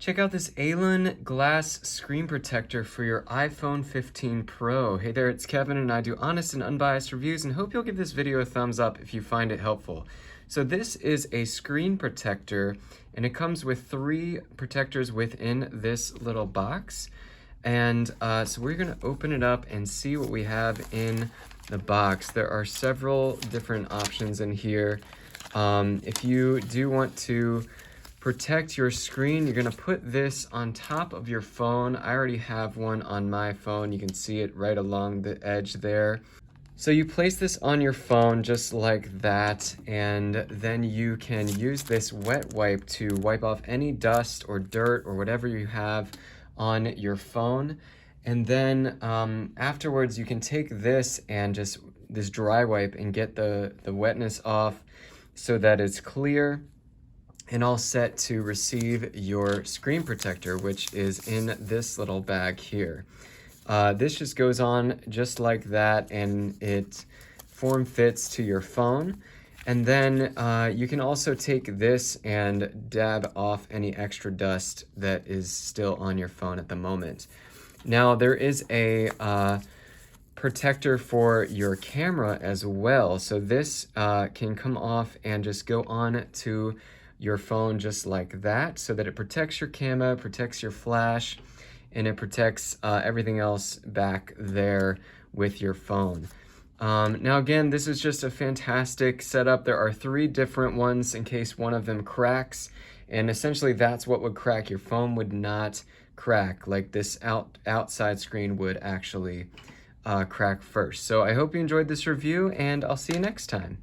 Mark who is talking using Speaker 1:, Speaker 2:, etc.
Speaker 1: Check out this Ailun glass screen protector for your iPhone 15 Pro. Hey there, it's Kevin and I do honest and unbiased reviews and hope you'll give this video a thumbs up if you find it helpful. So this is a screen protector and it comes with 3 protectors within this little box. And so we're gonna open it up and see what we have in the box. There are several different options in here. If you do want to protect your screen, you're gonna put this on top of your phone. I already have one on my phone. You can see it right along the edge there. So you place this on your phone just like that, and then you can use this wet wipe to wipe off any dust or dirt or whatever you have on your phone. And then afterwards you can take this and just this dry wipe and get the wetness off so that it's clear and all set to receive your screen protector, which is in this little bag here. This just goes on just like that, and it form fits to your phone. And then you can also take this and dab off any extra dust that is still on your phone at the moment. Now there is a protector for your camera as well. So this can come off and just go on to your phone just like that, so that it protects your camera, protects your flash, and it protects everything else back there with your phone. Now again, this is just a fantastic setup. There are 3 different ones in case one of them cracks, and essentially that's what would crack. Your phone would not crack, like this outside screen would actually crack first. So I hope you enjoyed this review, and I'll see you next time.